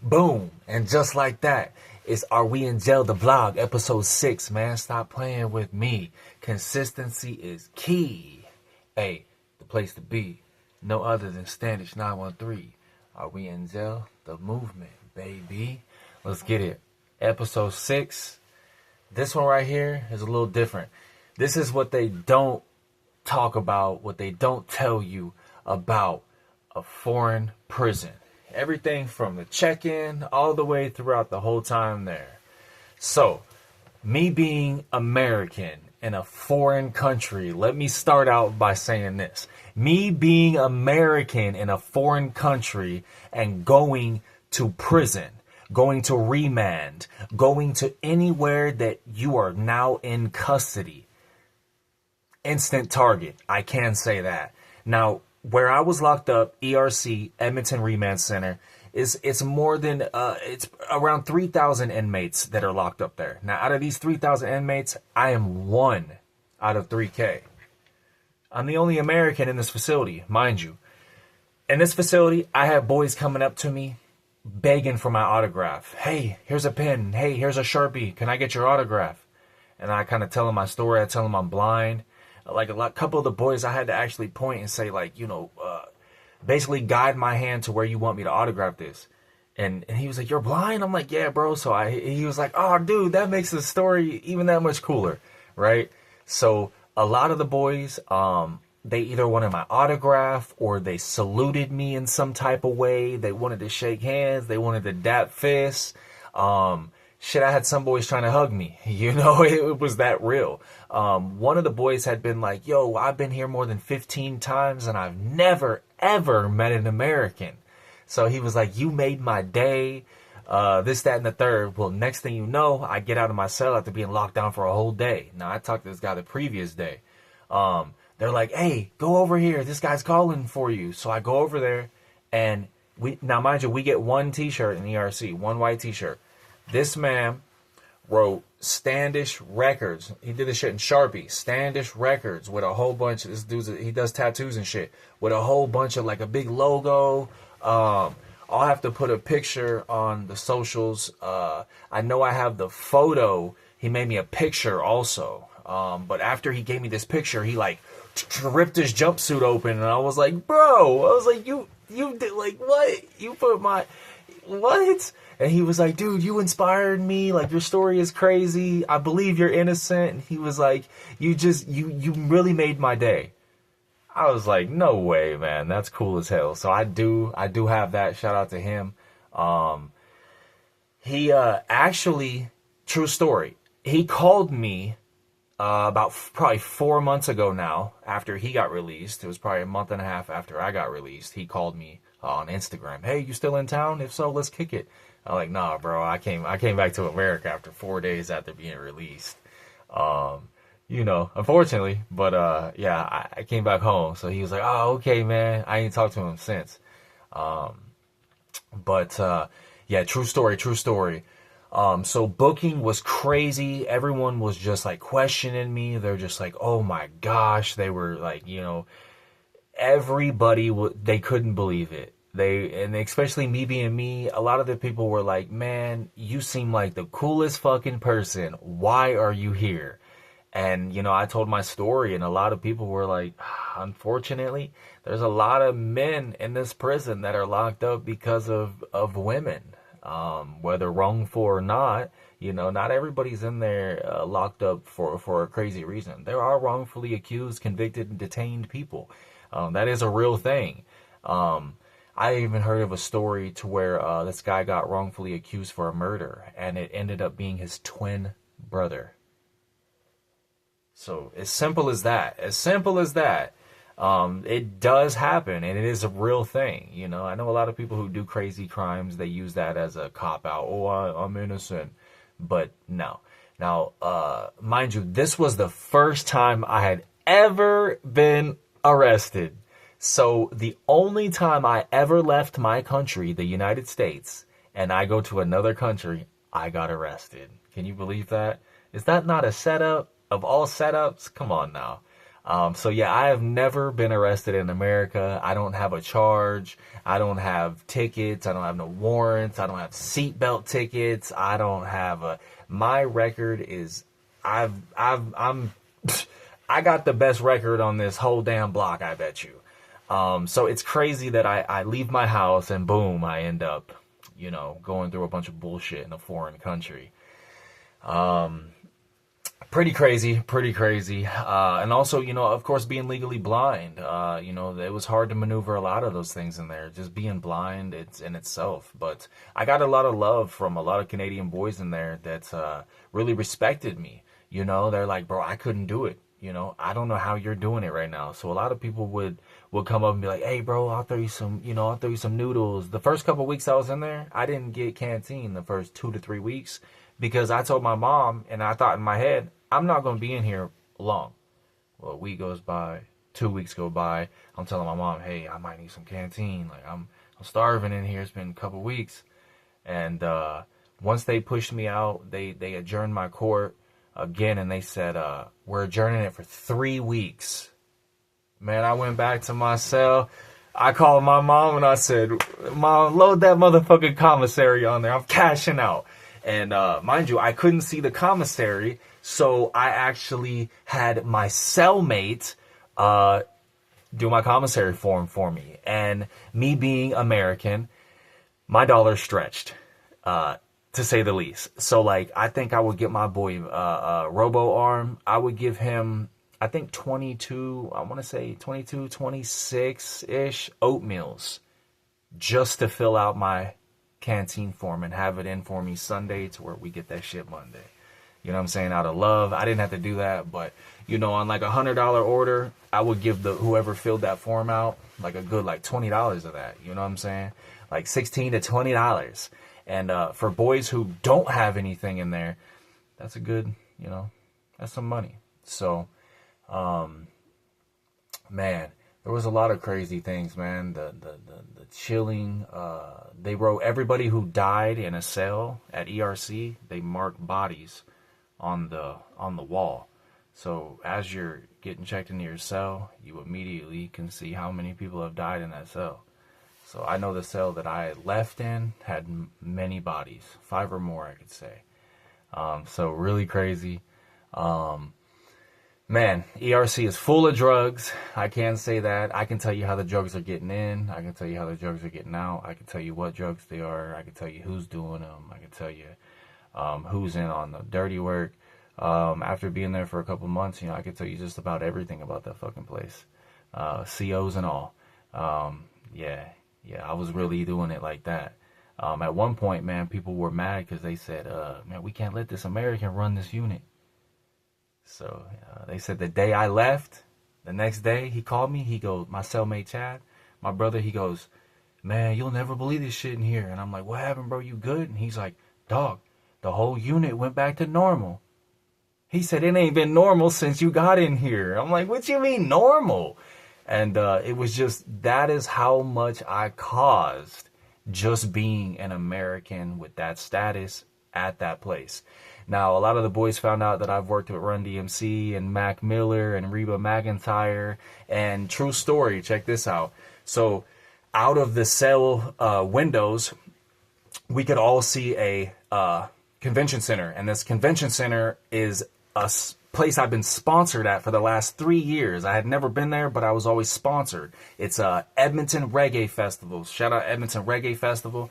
Boom. And just like that, it's Are We in Jail, the vlog, episode 6, man. Stop playing with me. Consistency is key. Hey, the place to be. No other than Standish 913. Are We in Jail, the movement, baby. Let's get it. Episode 6. This one right here is a little different. This is what they don't talk about, what they don't tell you about a foreign prison. Everything from the check-in all the way throughout the whole time there. So, me being American in a foreign country, let me start out by saying this. Me being American in a foreign country and going to prison, going to remand, going to anywhere that you are now in custody. Instant target. I can say that. Now, where I was locked up, ERC, Edmonton Remand Center, it's more than, it's around 3,000 inmates that are locked up there. Now, out of these 3,000 inmates, I am 1 out of 3K. I'm the only American in this facility, mind you. In this facility, I have boys coming up to me, begging for my autograph. Hey, here's a pen. Hey, here's a Sharpie. Can I get your autograph? And I kind of tell them my story. I tell them I'm blind. Like couple of the boys, I had to actually point and say, like, basically guide my hand to where you want me to autograph this. And he was like, you're blind? I'm like, yeah, bro. So he was like, oh, dude, that makes the story even that much cooler, right? So a lot of the boys, they either wanted my autograph or they saluted me in some type of way. They wanted to shake hands. They wanted to dap fists. Shit, I had some boys trying to hug me. It was that real. One of the boys had been like, yo, I've been here more than 15 times and I've never, ever met an American. So he was like, you made my day, this, that, and the third. Well, next thing you know, I get out of my cell after being locked down for a whole day. Now, I talked to this guy the previous day. They're like, hey, go over here. This guy's calling for you. So I go over there and now mind you, we get one t-shirt in ERC, one white t-shirt. This man wrote Standish Records. He did this shit in Sharpie. Standish Records with a whole bunch of, this dude's, he does tattoos and shit, with a whole bunch of like a big logo. I'll have to put a picture on the socials. I know I have the photo. He made me a picture also. But after he gave me this picture, he like ripped his jumpsuit open and I was like, bro, I was like, you did like what? You put my, what? And he was like, dude, you inspired me. Like, your story is crazy. I believe you're innocent. And he was like, you really made my day. I was like, no way, man. That's cool as hell. So I do have that. Shout out to him. He actually, true story, he called me about probably 4 months ago now after he got released. It was probably a month and a half after I got released. He called me on Instagram. Hey, you still in town? If so, let's kick it. I'm like, nah, bro, I came back to America after 4 days after being released. Unfortunately, but yeah, I came back home. So he was like, oh, okay, man. I ain't talked to him since. Yeah, true story. So booking was crazy. Everyone was just like questioning me. They're just like, oh my gosh. They were like, everybody, they couldn't believe it. And especially me being me, a lot of the people were like, man, you seem like the coolest fucking person. Why are you here? And, I told my story and a lot of people were like, unfortunately, there's a lot of men in this prison that are locked up because of women, whether wrongful or not. Not everybody's in there locked up for a crazy reason. There are wrongfully accused, convicted, and detained people. That is a real thing. I even heard of a story to where this guy got wrongfully accused for a murder, and it ended up being his twin brother. So as simple as that. It does happen, and it is a real thing. I know a lot of people who do crazy crimes, they use that as a cop-out. Oh, I'm innocent. But no. Now, mind you, this was the first time I had ever been arrested. So the only time I ever left my country, the United States, and I go to another country, I got arrested. Can you believe that? Is that not a setup of all setups? Come on now. So yeah, I have never been arrested in America. I don't have a charge. I don't have tickets. I don't have no warrants. I don't have seatbelt tickets. I don't have a, my record is, I'm, I got the best record on this whole damn block, I bet you. So it's crazy that I leave my house and boom, I end up, you know, going through a bunch of bullshit in a foreign country. Pretty crazy, pretty crazy. And also, you know, of course, being legally blind, you know, it was hard to maneuver a lot of those things in there. Just being blind, it's in itself. But I got a lot of love from a lot of Canadian boys in there that really respected me. You know, they're like, bro, I couldn't do it. You know, I don't know how you're doing it right now. So a lot of people would come up and be like, hey, bro, I'll throw you some, you know, I'll throw you some noodles. The first couple of weeks I was in there, I didn't get canteen the first 2 to 3 weeks because I told my mom and I thought in my head, I'm not going to be in here long. Well, a week goes by, 2 weeks go by. I'm telling my mom, hey, I might need some canteen. Like I'm starving in here. It's been a couple of weeks. And once they pushed me out, they adjourned my court again, and they said, we're adjourning it for 3 weeks. Man, I went back to my cell. I called my mom and I said, Mom, load that motherfucking commissary on there. I'm cashing out. And mind you, I couldn't see the commissary, so I actually had my cellmate do my commissary form for me. And me being American, my dollar stretched, to say the least. So, like, I think I would get my boy Robo Arm. I would give him, I think, 22, I want to say 22, 26-ish oatmeals just to fill out my canteen form and have it in for me Sunday to where we get that shit Monday. You know what I'm saying? Out of love. I didn't have to do that, but, you know, on like $100 order, I would give the whoever filled that form out like a good like $20 of that. You know what I'm saying? Like $16 to $20. And for boys who don't have anything in there, that's a good, you know, that's some money. So, man, there was a lot of crazy things, man. The chilling. They wrote everybody who died in a cell at ERC. They marked bodies on the wall. So as you're getting checked into your cell, you immediately can see how many people have died in that cell. So I know the cell that I left in had many bodies, 5 or more, I could say. So really crazy. Man, ERC is full of drugs. I can say that. I can tell you how the drugs are getting in. I can tell you how the drugs are getting out. I can tell you what drugs they are. I can tell you who's doing them. I can tell you who's in on the dirty work. After being there for a couple months, you know, I can tell you just about everything about that fucking place. COs and all. Yeah, I was really doing it like that. At one point, man, people were mad because they said, man, we can't let this American run this unit. So they said the day I left, the next day he called me. He goes, my cellmate Chad, my brother, he goes, man, you'll never believe this shit in here. And I'm like, what happened, bro? You good? And he's like, dog, the whole unit went back to normal. He said, it ain't been normal since you got in here. I'm like, what you mean normal? And it was just, that is how much I caused just being an American with that status at that place. Now, a lot of the boys found out that I've worked with Run DMC and Mac Miller and Reba McEntire. And true story, check this out. So out of the cell windows, we could all see a convention center. And this convention center is a place I've been sponsored at for the last 3 years. I had never been there, but I was always sponsored. It's Edmonton Reggae Festival. Shout out Edmonton Reggae Festival.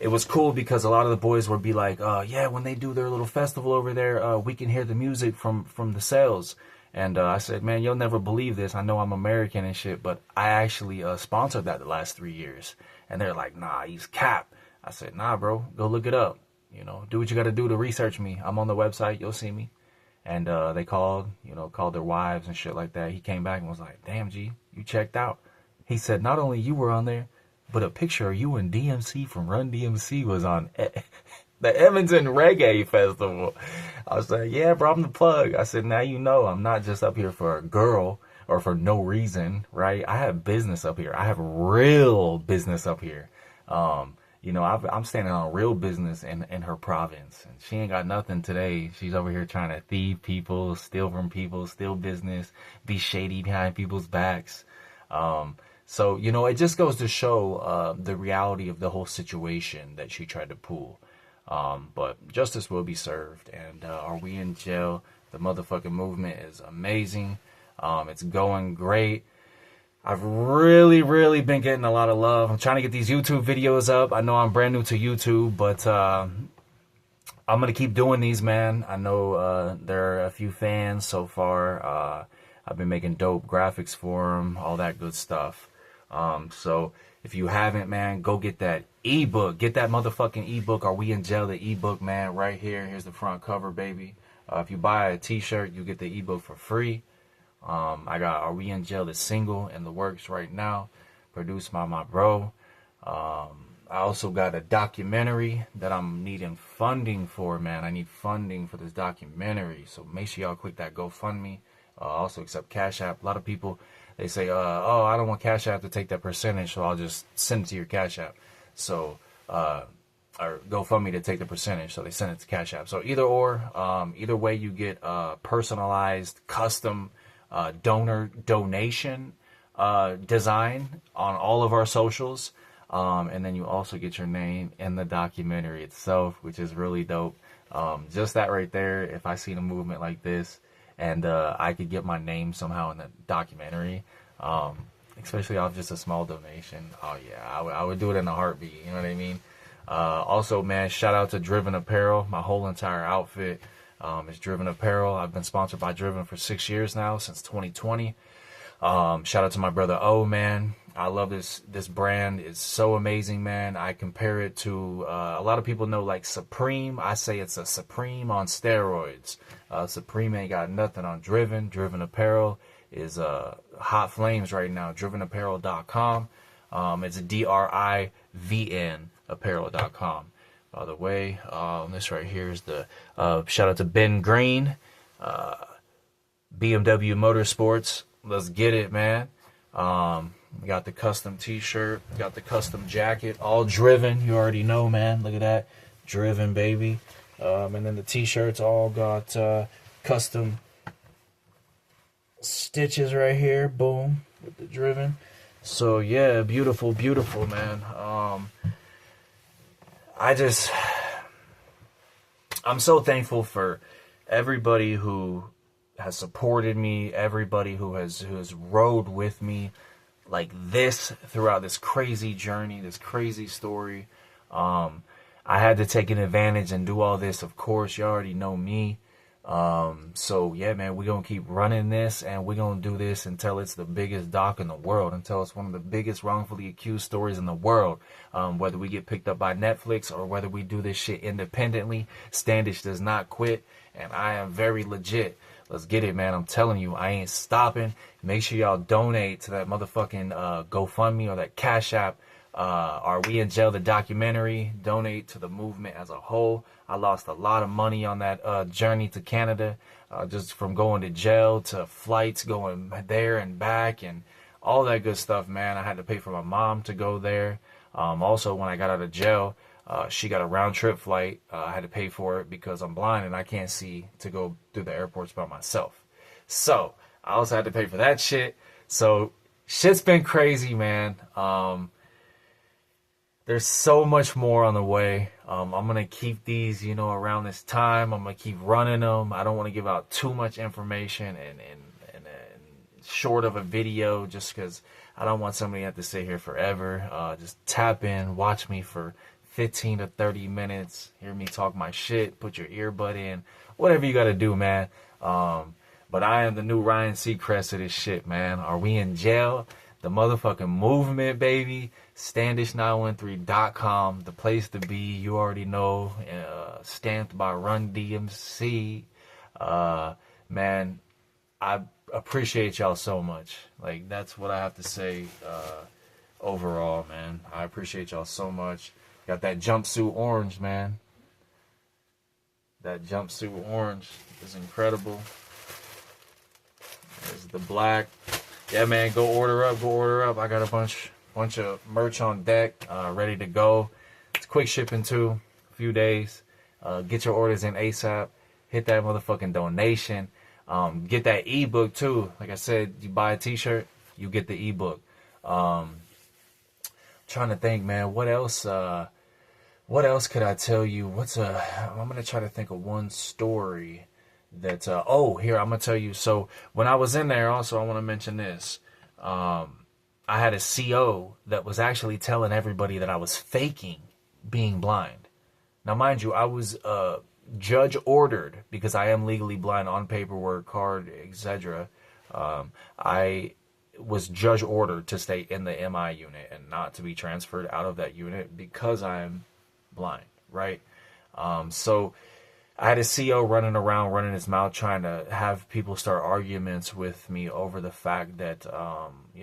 It was cool because a lot of the boys would be like, yeah, when they do their little festival over there, we can hear the music from the cells. And I said, man, you'll never believe this. I know I'm American and shit, but I actually sponsored that the last 3 years. And they're like, nah, he's cap. I said, nah, bro, go look it up. You know, do what you got to do to research me. I'm on the website. You'll see me. And they called their wives and shit like that. He came back and was like, damn, G, you checked out. He said, not only you were on there, but a picture of you and DMC from Run DMC was on the Edmonton Reggae Festival. I was like, yeah, bro, I'm the plug. I said, now you know I'm not just up here for a girl or for no reason, right? I have business up here. I have real business up here. You know, I'm standing on real business in her province, and she ain't got nothing today. She's over here trying to thieve people, steal from people, steal business, be shady behind people's backs. So, you know, it just goes to show the reality of the whole situation that she tried to pull. But justice will be served. And are we in jail? The motherfucking movement is amazing. It's going great. I've really been getting a lot of love. I'm trying to get these YouTube videos up. I know I'm brand new to YouTube, but I'm going to keep doing these, man. I know there are a few fans so far. I've been making dope graphics for them, all that good stuff. So if you haven't, man, go get that ebook. Get that motherfucking ebook. Are We in Jail? The ebook, man, right here. Here's the front cover, baby. If you buy a t-shirt, you get the ebook for free. I got Are We in Jail? The single in the works right now, produced by my bro. I also got a documentary that I'm needing funding for, man. I need funding for this documentary, so make sure y'all click that GoFundMe. Also accept CashApp. A lot of people, they say, oh, I don't want CashApp to take that percentage, so I'll just send it to your CashApp. So, or GoFundMe to take the percentage, so they send it to CashApp. So either way, you get personalized, custom donation design on all of our socials, and then you also get your name in the documentary itself, which is really dope. Just that right there, if I seen a movement like this and I could get my name somehow in the documentary, especially off just a small donation, oh yeah, I would do it in a heartbeat. You know what I mean? Also, man, shout out to Driven Apparel. My whole entire outfit is Driven Apparel. I've been sponsored by Driven for 6 years now, since 2020. Shout out to my brother O, man. I love this brand. It's so amazing, man. I compare it to a lot of people know like Supreme. I say it's a Supreme on steroids. Supreme ain't got nothing on Driven. Driven Apparel is hot flames right now. DrivenApparel.com. It's DRIVN apparel.com. By the way, this right here is the shout out to Ben Green, BMW Motorsports. Let's get it, man. We got the custom t-shirt, got the custom jacket, all Driven. You already know, man. Look at that. Driven, baby. And then the t-shirts all got custom stitches right here. Boom. With the Driven. So, yeah, beautiful, beautiful, man. I'm so thankful for everybody who has supported me, everybody who has rode with me like this throughout this crazy journey, this crazy story. I had to take an advantage and do all this. Of course, you already know me. So yeah, man, we're going to keep running this, and we're going to do this until it's the biggest doc in the world, until it's one of the biggest wrongfully accused stories in the world. Whether we get picked up by Netflix or whether we do this shit independently, Standish does not quit, and I am very legit. Let's get it, man. I'm telling you, I ain't stopping. Make sure y'all donate to that motherfucking GoFundMe or that Cash App. Are We in Jail? The documentary. Donate to the movement as a whole. I lost a lot of money on that journey to Canada, just from going to jail to flights going there and back and all that good stuff, man. I had to pay for my mom to go there. Also, when I got out of jail, she got a round trip flight. I had to pay for it because I'm blind and I can't see to go through the airports by myself. So I also had to pay for that shit. So shit's been crazy, man. There's so much more on the way. I'm going to keep these, around this time. I'm going to keep running them. I don't want to give out too much information and short of a video, just because I don't want somebody to have to sit here forever. Just tap in, watch me for 15 to 30 minutes, hear me talk my shit, put your earbud in, whatever you got to do, man. But I am the new Ryan Seacrest of this shit, man. Are We in Jail? The motherfucking movement, baby. Standish913.com, the place to be. You already know. Stamped by Run DMC. Man, I appreciate y'all so much. Like, that's what I have to say overall, man. I appreciate y'all so much. Got that jumpsuit orange, man. That jumpsuit orange is incredible. There's the black. Yeah, man, go order up. I got a bunch of merch on deck, ready to go. quick shipping too, a few days. Get your orders in ASAP. Hit that motherfucking donation. Get that ebook too. Like I said, you buy a t-shirt, you get the ebook. Trying to think, man, what else could I tell you? I'm gonna try to think of one story that here, I'm gonna tell you. So when I was in there, also I want to mention this. I had a CO that was actually telling everybody that I was faking being blind. Now, mind you, I was judge ordered, because I am legally blind on paperwork, card, etc. I was judge ordered to stay in the MI unit and not to be transferred out of that unit because I'm blind, right? So I had a CO running around, running his mouth, trying to have people start arguments with me over the fact that,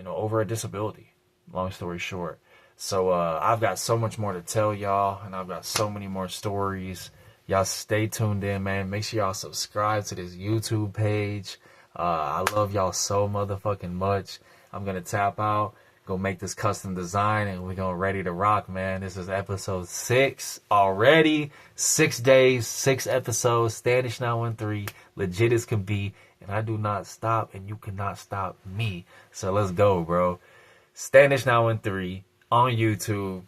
over a disability, long story short. So I've got so much more to tell y'all, and I've got so many more stories. Y'all stay tuned in, man. Make sure y'all subscribe to this YouTube page. I love y'all so motherfucking much. I'm going to tap out, go make this custom design, and we're going ready to rock, man. This is episode 6 already. 6 days, 6 episodes. Standish 913. Legit as can be. And I do not stop, and you cannot stop me. So let's go, bro. Standish 913 on YouTube.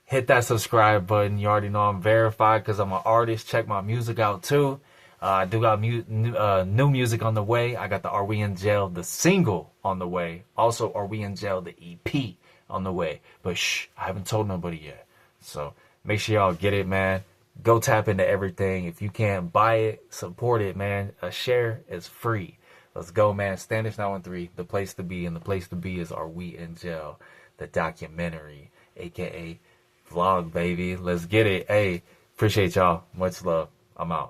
Hit that subscribe button. You already know I'm verified because I'm an artist. Check my music out too. I do got new music on the way. I got the Are We in Jail, the single, on the way. Also, Are We in Jail, the EP, on the way. But shh, I haven't told nobody yet. So make sure y'all get it, man. Go tap into everything. If you can't buy it, support it, man. A share is free. Let's go, man. Standish 913, the place to be. And the place to be is Are We in Jail, the documentary, a.k.a. vlog, baby. Let's get it. Hey, appreciate y'all. Much love. I'm out.